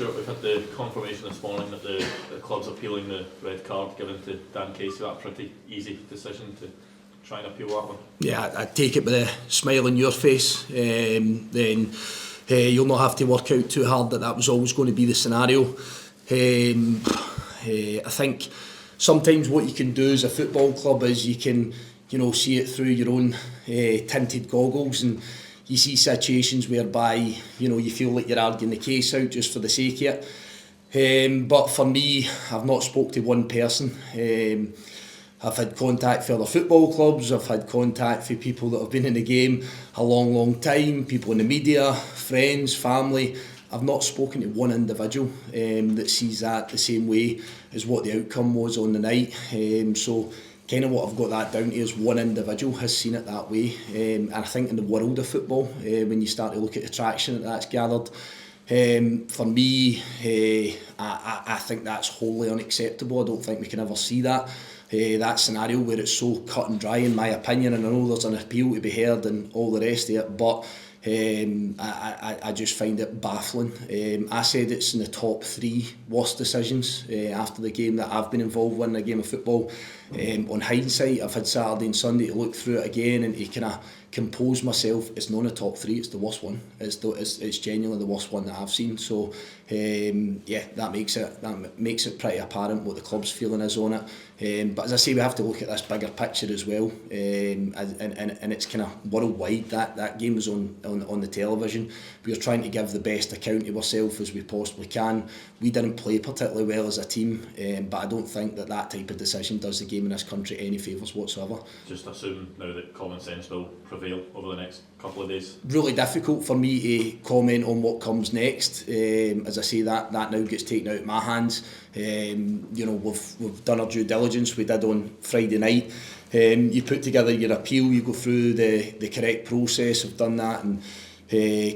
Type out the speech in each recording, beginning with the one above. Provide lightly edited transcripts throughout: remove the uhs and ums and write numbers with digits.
Stuart, we've had the confirmation this morning that the club's appealing the red card given to Dan Casey. That pretty easy decision to try and appeal that one? Yeah, I take it with a smile on your face. Then you'll not have to work out too hard that was always going to be the scenario. I think sometimes what you can do as a football club is you can, see it through your own tinted goggles, and you see situations whereby you feel like you're arguing the case out just for the sake of it. But for me, I've not spoke to one person. I've had contact for other football clubs, I've had contact for people that have been in the game a long time, people in the media, friends, family. I've not spoken to one individual that sees that the same way as what the outcome was on the night. So kind of what I've got that down to is one individual has seen it that way. And I think in the world of football, when you start to look at the traction that's gathered, for me, I think that's wholly unacceptable. I don't think we can ever see that scenario where it's so cut and dry, in my opinion. And I know there's an appeal to be heard and all the rest of it, but I just find it baffling. I said it's in the top 3 worst decisions after the game that I've been involved with in a game of football. On hindsight, I've had Saturday and Sunday to look through it again and to kind of compose myself. It's not in the top 3, it's the worst one. It's genuinely the worst one that I've seen. So that makes it pretty apparent what the club's feeling is on it. But as I say, we have to look at this bigger picture as well, and it's kind of worldwide. That game was on the television. We are trying to give the best account of ourselves as we possibly can. We didn't play particularly well as a team, but I don't think that type of decision does the game in this country any favours whatsoever. Just assume now that common sense will prevail over the next couple of days. Really difficult for me to comment on what comes next. As I say, that now gets taken out of my hands. We've done our due diligence. We did on Friday night. You put together your appeal, you go through the correct process. I've done that in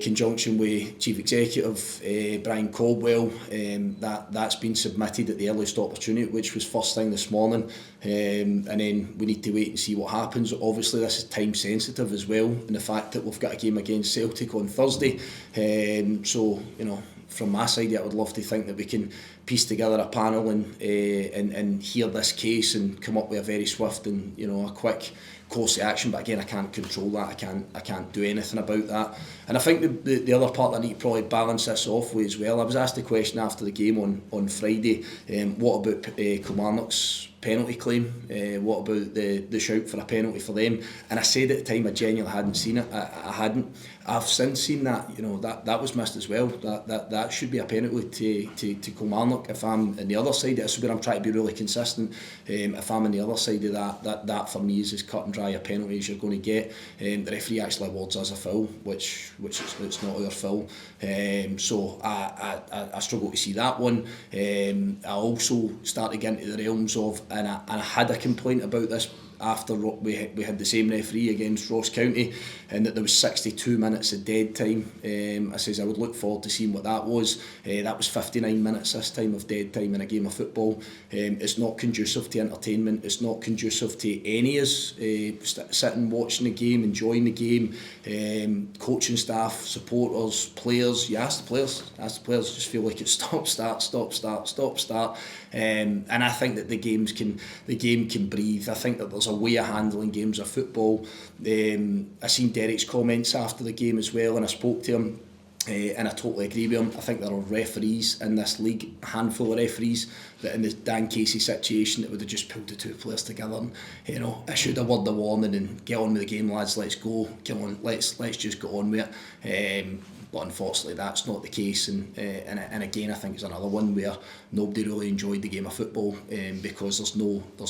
conjunction with Chief Executive Brian Caldwell. That's been submitted at the earliest opportunity, which was first thing this morning, and then we need to wait and see what happens. Obviously this is time sensitive as well, and the fact that we've got a game against Celtic on Thursday, so from my side I would love to think that we can piece together a panel and hear this case and come up with a very swift and a quick course of action. But again, I can't control that. I can't do anything about that. And I think the other part that I need to probably balance this off with as well. I was asked the question after the game on Friday, what about Kilmarnock's penalty claim? What about the shout for a penalty for them? And I said at the time I genuinely hadn't seen it. I hadn't. I've since seen that that was missed as well. That should be a penalty to Kilmarnock. If I'm on the other side, this is where I'm trying to be really consistent. If I'm on the other side of that for me is as cut and dry a penalty as you're going to get. The referee actually awards us a foul, which it's not our foul. So I struggle to see that one. I also start to get into the realms of, and I had a complaint about this after we had the same referee against Ross County, and that there was 62 minutes of dead time. I says I would look forward to seeing what that was. That was 59 minutes this time of dead time in a game of football. It's not conducive to entertainment. It's not conducive to any of us sitting watching the game, enjoying the game. Coaching staff, supporters, players. You ask the players, just feel like it's stop, start. And I think that the game can breathe. I think that there's a way of handling games of football. I seen Derek's comments after the game as well, and I spoke to him, and I totally agree with him. I think there are referees in this league, a handful of referees, that in the Dan Casey situation that would have just pulled the two players together and issued a word of warning and get on with the game, lads, let's go, come on, let's just get on with it. But unfortunately that's not the case, and again I think it's another one where nobody really enjoyed the game of football because there's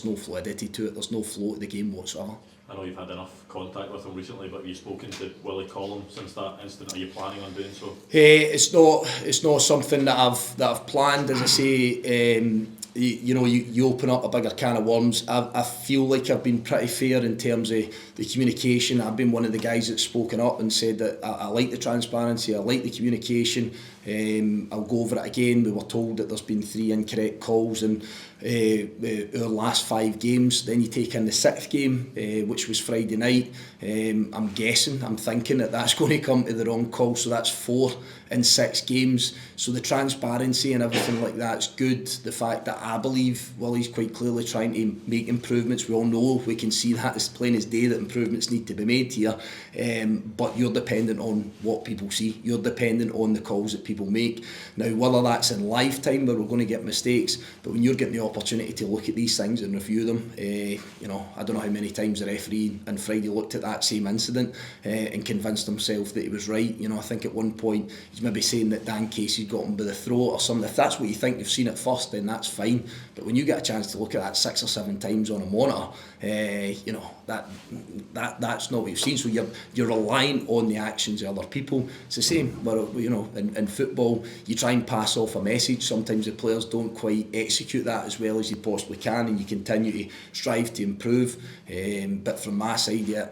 no fluidity to it, there's no flow to the game whatsoever. I know you've had enough contact with him recently, but have you spoken to Willie Collum since that incident? Are you planning on doing so? It's not something that I've planned. As I say, you open up a bigger can of worms. I feel like I've been pretty fair in terms of the communication. I've been one of the guys that's spoken up and said that I like the transparency, I like the communication. I'll go over it again. We were told that there's been 3 incorrect calls in our last 5 games. Then you take in the 6th game, which was Friday night. I'm thinking that that's going to come to the wrong call, so that's 4 in 6 games. So the transparency and everything like that's good. The fact that I believe Willie's quite clearly trying to make improvements. We all know, we can see that as plain as day, that improvements need to be made here. But you're dependent on what people see. You're dependent on the calls that people make. Now, whether that's in lifetime where we're going to get mistakes, but when you're getting the opportunity to look at these things and review them, I don't know how many times the referee on Friday looked at that same incident and convinced himself that he was right. I think at one point he's maybe saying that Dan Casey's got him by the throat or something. If that's what you think, you've seen it first, then that's fine. But when you get a chance to look at that 6 or 7 times on a monitor, that's not what you've seen. So you're relying on the actions of other people. It's the same where, in football you try and pass off a message. Sometimes the players don't quite execute that as well as you possibly can, and you continue to strive to improve. But from my side,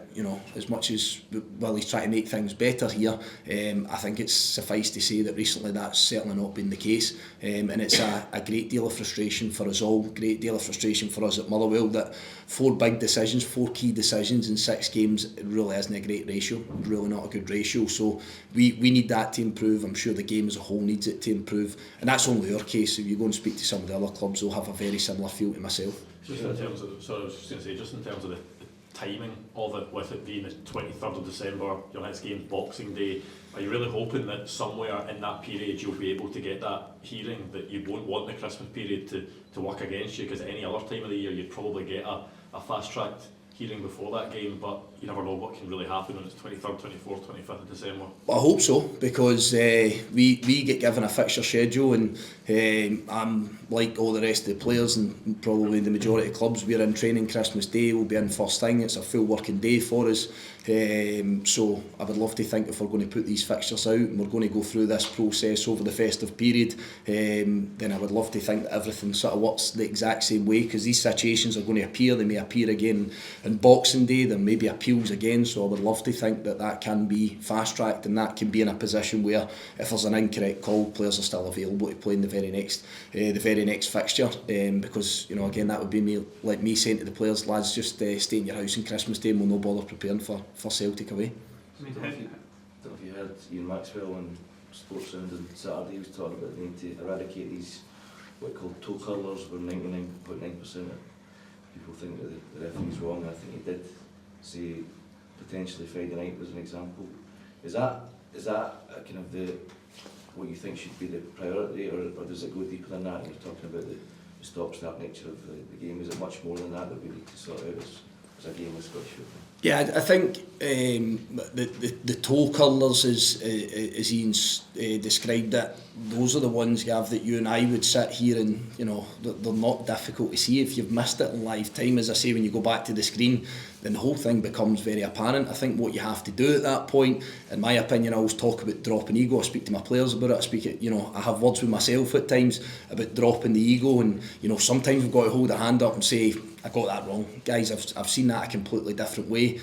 as much as Willie's trying to make things better here, I think it's suffice to say that recently that's certainly not been the case, and it's a great deal of frustration for us all, great deal of frustration for us at Motherwell, that 4 big decisions, 4 key decisions in 6 games, it really isn't a great ratio, really not a good ratio. So we need that to improve. I'm sure the game as a whole needs it to improve, and that's only our case. If you go and speak to some of the other clubs, they'll have a very similar feel to myself. Just in terms of, just in terms of the timing of it, with it being the 23rd of December, your next game Boxing Day, are you really hoping that somewhere in that period you'll be able to get that hearing, that you won't want the Christmas period to work against you? Because at any other time of the year you'd probably get a fast-tracked hearing before that game, but you never know what can really happen when it's 23rd, 24th, 25th of December. I hope so, because we get given a fixture schedule, and I'm like all the rest of the players and probably the majority of clubs, we're in training Christmas Day, we'll be in first thing, it's a full working day for us. So I would love to think if we're going to put these fixtures out and we're going to go through this process over the festive period, then I would love to think that everything sort of works the exact same way, because these situations are going to appear. They may appear again on Boxing Day, there may be appeals again, so I would love to think that that can be fast tracked, and that can be in a position where if there's an incorrect call, players are still available to play in the very next fixture, because again, that would be me saying to the players, lads, just stay in your house on Christmas Day and we'll no bother preparing for Celtic away. I don't know if you heard Ian Maxwell on Sports Sound on Saturday. He was talking about the need to eradicate these what are called toe curlers, where 99.9% of people think that the referee's wrong, and I think he did say potentially Friday night was an example. Is that a kind of what you think should be the priority, or does it go deeper than that? You're talking about the stop-start nature of the game. Is it much more than that we need to sort out as a game of Scottish football? Yeah, I think the toe curlers, as Ian's described it, those are the ones, Gav, that you and I would sit here and, they're not difficult to see. If you've missed it in live time, as I say, when you go back to the screen, then the whole thing becomes very apparent. I think what you have to do at that point, in my opinion, I always talk about dropping ego. I speak to my players about it. I have words with myself at times about dropping the ego, and sometimes we've got to hold a hand up and say, I got that wrong, guys. I've seen that a completely different way.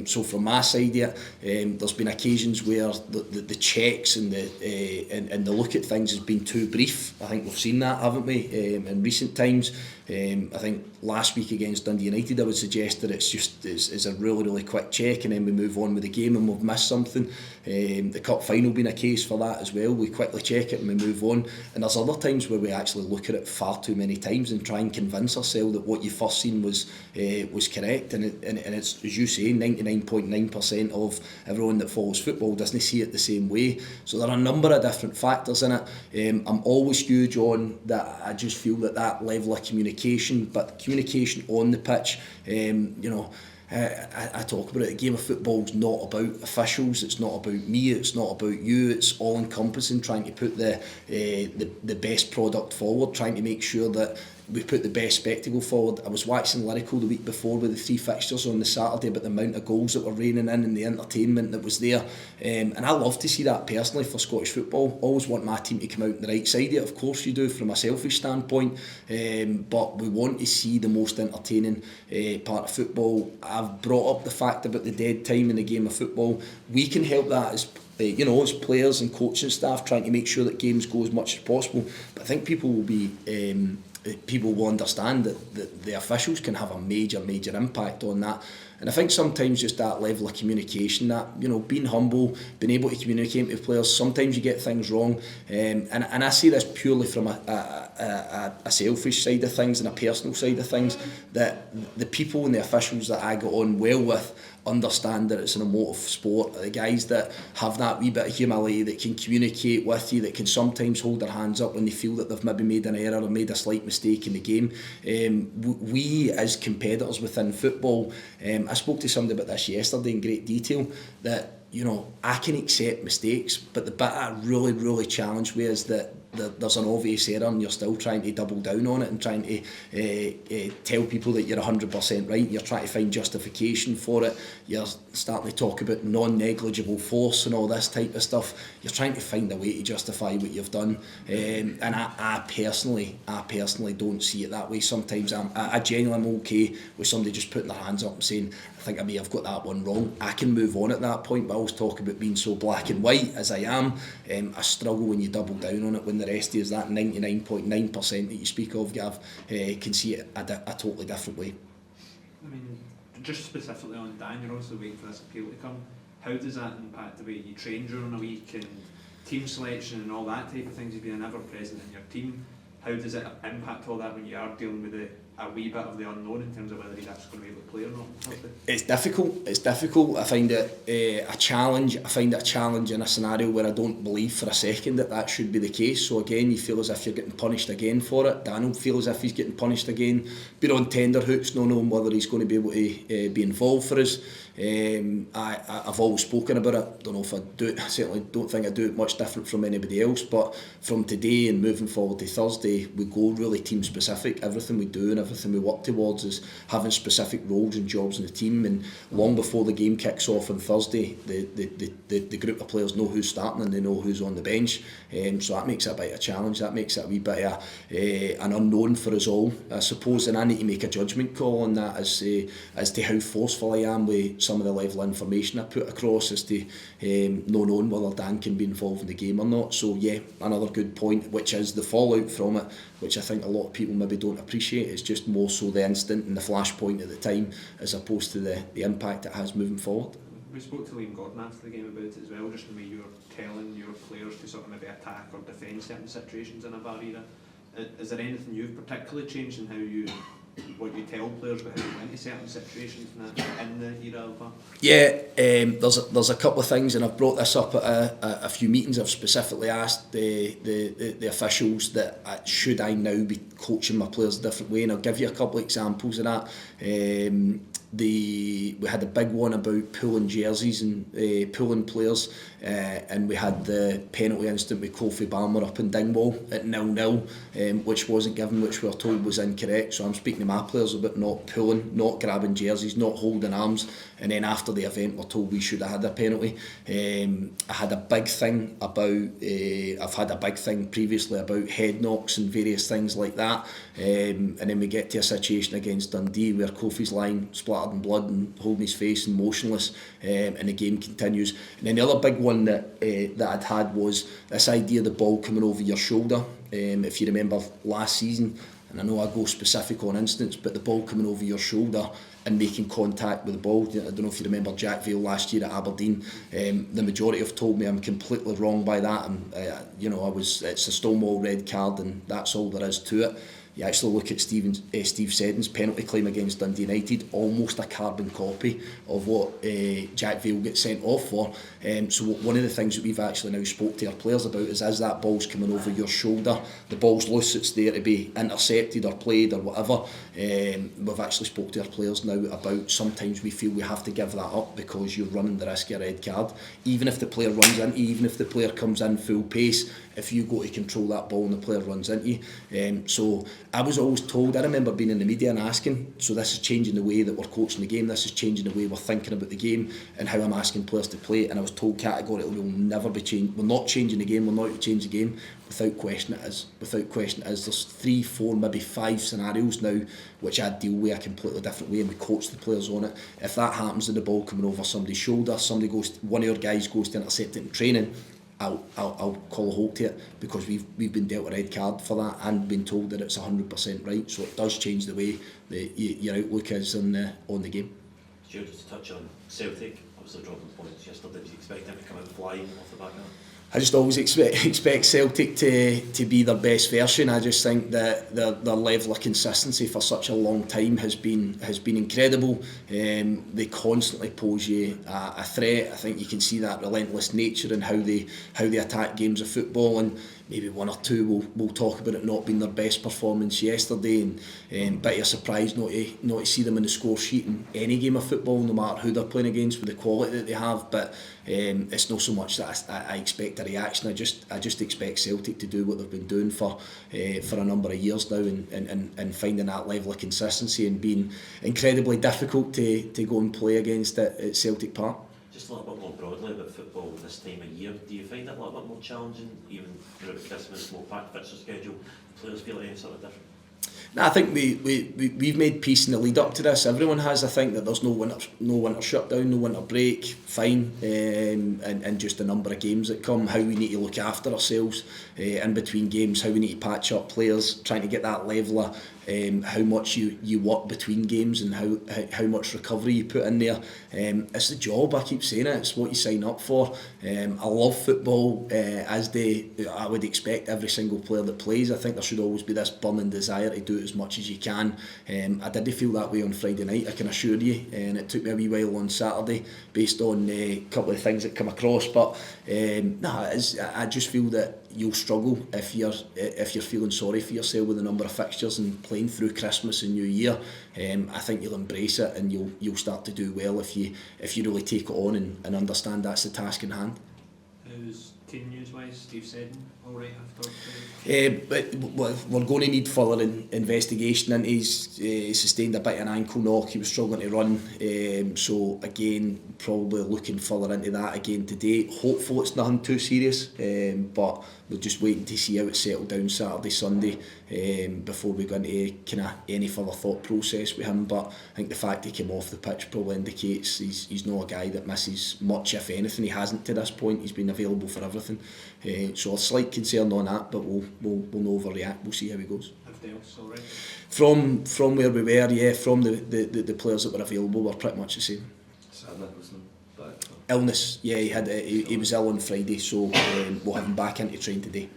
So from my side, there's been occasions where the checks and the look at things has been too brief. I think we've seen that, haven't we, in recent times. I think last week against Dundee United, I would suggest that it's a really quick check and then we move on with the game and we've missed something. The cup final being a case for that as well. We quickly check it and we move on. And there's other times where we actually look at it far too many times and try and convince ourselves that what you first seen was correct. And it's, as you say, 99.9% of everyone that follows football doesn't see it the same way. So there are a number of different factors in it. I'm always huge on that. I just feel that level of communication, but communication on the pitch, I talk about it. A game of football is not about officials. It's not about me. It's not about you. It's all encompassing. Trying to put the best product forward. Trying to make sure that we put the best spectacle forward. I was waxing lyrical the week before with the 3 fixtures on the Saturday about the amount of goals that were raining in and the entertainment that was there. And I love to see that personally for Scottish football. Always want my team to come out on the right side of it, of course you do, from a selfish standpoint. But we want to see the most entertaining part of football. I've brought up the fact about the dead time in the game of football. We can help that as as players and coaching staff, trying to make sure that games go as much as possible. But I think people will understand that the officials can have a major impact on that. And I think sometimes just that level of communication, that being humble, being able to communicate with players, sometimes you get things wrong, and I see this purely from a selfish side of things and a personal side of things, that the people and the officials that I get on well with understand that it's an emotive sport. The guys that have that wee bit of humility, that can communicate with you, that can sometimes hold their hands up when they feel that they've maybe made an error or made a slight mistake in the game. We as competitors within football, I spoke to somebody about this yesterday in great detail, that I can accept mistakes, but the bit I really challenge with is that there's an obvious error and you're still trying to double down on it and trying to tell people that you're 100% right. You're trying to find justification for it. You're starting to talk about non-negligible force and all this type of stuff. You're trying to find a way to justify what you've done. And I personally don't see it that way. Sometimes I genuinely am okay with somebody just putting their hands up and saying, I think I may have got that one wrong. I can move on at that point, but I always talk about being so black and white as I am. I struggle when you double down on it, when the rest is that 99.9% that you speak of, Gav, can see it a totally different way. I mean, just specifically on Dan, you're also waiting for this appeal to come. How does that impact the way you train during a week and team selection and all that type of things? You've been an ever-present in your team. How does it impact all that when you are dealing with a wee bit of the unknown in terms of whether he's actually going to be able to play or not? It's difficult. I find it a challenge. I find it a challenge in a scenario where I don't believe for a second that should be the case. So again, you feel as if you're getting punished again for it. Daniel feels as if he's getting punished again. Been on tender hooks, not knowing whether he's going to be able to be involved for us. I've always spoken about it. Don't know if I do it. I certainly don't think I do it much different from anybody else. But from today and moving forward to Thursday, we go really team specific. Everything we do and everything we work towards is having specific roles and jobs in the team. And long before the game kicks off on Thursday, the group of players know who's starting and they know who's on the bench. So that makes it a bit of a challenge. That makes it a wee bit of an unknown for us all, I suppose. And I need to make a judgment call on that as to how forceful I am with some of the level of information I put across, as to not knowing whether Dan can be involved in the game or not. So yeah, another good point, which is the fallout from it, which I think a lot of people maybe don't appreciate. It's just more so the instant and the flashpoint at the time, as opposed to the impact it has moving forward. We spoke to Liam Gordon after the game about it as well, just the way you were telling your players to sort of maybe attack or defend certain situations in a VAR era. Is there anything you've particularly changed in what you tell players about how to go into certain situations in the era of VAR? Yeah, there's a couple of things, and I've brought this up at a few meetings. I've specifically asked the officials that should I now be coaching my players a different way, and I'll give you a couple of examples of that. We had a big one about pulling jerseys and pulling players, and we had the penalty incident with Kofi Balmer up in Dingwall at 0-0, which wasn't given, which we were told was incorrect. So I'm speaking to my players about not pulling, not grabbing jerseys, not holding arms, and then after the event we're told we should have had a penalty. I had a big thing about, I've had a big thing previously about head knocks and various things like that, and then we get to a situation against Dundee where Kofi's lying splattered in blood and holding his face and motionless, and the game continues. And then the other big one that I'd had was this idea of the ball coming over your shoulder. If you remember last season, and I know I go specific on instance, but the ball coming over your shoulder and making contact with the ball. I don't know if you remember Jack Vale last year at Aberdeen. The majority have told me I'm completely wrong by that, and it's a Stonewall red card, and that's all there is to it. You actually look at Steve Seddon's penalty claim against Dundee United, almost a carbon copy of what Jack Vale gets sent off for. So one of the things that we've actually now spoke to our players about is, as that ball's coming over your shoulder, the ball's loose, it's there to be intercepted or played or whatever. We've actually spoke to our players now about, sometimes we feel we have to give that up because you're running the risk of a red card. Even if the player runs in, even if the player comes in full pace, if you go to control that ball and the player runs into you. So I was always told, I remember being in the media and asking, so this is changing the way that we're coaching the game, this is changing the way we're thinking about the game and how I'm asking players to play, and I was told categorically we'll never be changed, we're not changing the game, we're not going to change the game. Without question it is. There's 3, 4, maybe 5 scenarios now which I deal with a completely different way and we coach the players on it. If that happens and the ball coming over somebody's shoulder, one of your guys goes to intercept it in training, I'll call a halt to it, because we've been dealt a red card for that and been told that it's 100% right. So it does change the way that your outlook is on the game. Stuart, just to touch on Celtic, obviously dropping points yesterday, do you expect them to come out flying off the back of that? I just always expect Celtic to be their best version. I just think that their level of consistency for such a long time has been incredible. They constantly pose you a threat. I think you can see that relentless nature and how they attack games of football, and maybe one or two will talk about it not being their best performance yesterday, and bit of a surprise not to see them in the score sheet in any game of football, no matter who they're playing against, with the quality that they have. But it's not so much that I expect a reaction. I just expect Celtic to do what they've been doing for a number of years now, and finding that level of consistency and being incredibly difficult to go and play against at Celtic Park. Just a little bit more broadly about football this time of year, do you find it a little bit more challenging, even throughout Christmas, more packed fixture schedule? Do players feel any sort of different? No, I think we've made peace in the lead up to this. Everyone has. I think that there's no winter shutdown, no winter break, fine, and just a number of games that come. How we need to look after ourselves in between games, how we need to patch up players, trying to get that level of how much you work between games and how much recovery you put in there. It's the job, I keep saying it, it's what you sign up for. I love football, I would expect every single player that plays. I think there should always be this burning desire to do it as much as you can. I didn't feel that way on Friday night, I can assure you, and it took me a wee while on Saturday based on a couple of things that come across, but I just feel that you'll struggle if you're feeling sorry for yourself with the number of fixtures and playing through Christmas and New Year. I think you'll embrace it and you'll start to do well if you really take it on and understand that's the task in hand. How's team news wise? Steve Seddon all right after? But we're going to need further investigation into his sustained a bit of an ankle knock. He was struggling to run, so again probably looking further into that again today. Hopeful it's nothing too serious, but we're just waiting to see how it settled down Saturday, Sunday, before we go into any further thought process with him. But I think the fact he came off the pitch probably indicates he's not a guy that misses much, if anything. He hasn't to this point. He's been available for everything, so a slight concern on that, but we'll not overreact. We'll see how he goes. Everything else all right? From where we were, yeah, from the players that were available were pretty much the same. Sad Nicholson back. Illness, yeah, he was ill on Friday, so we'll have him back into train today.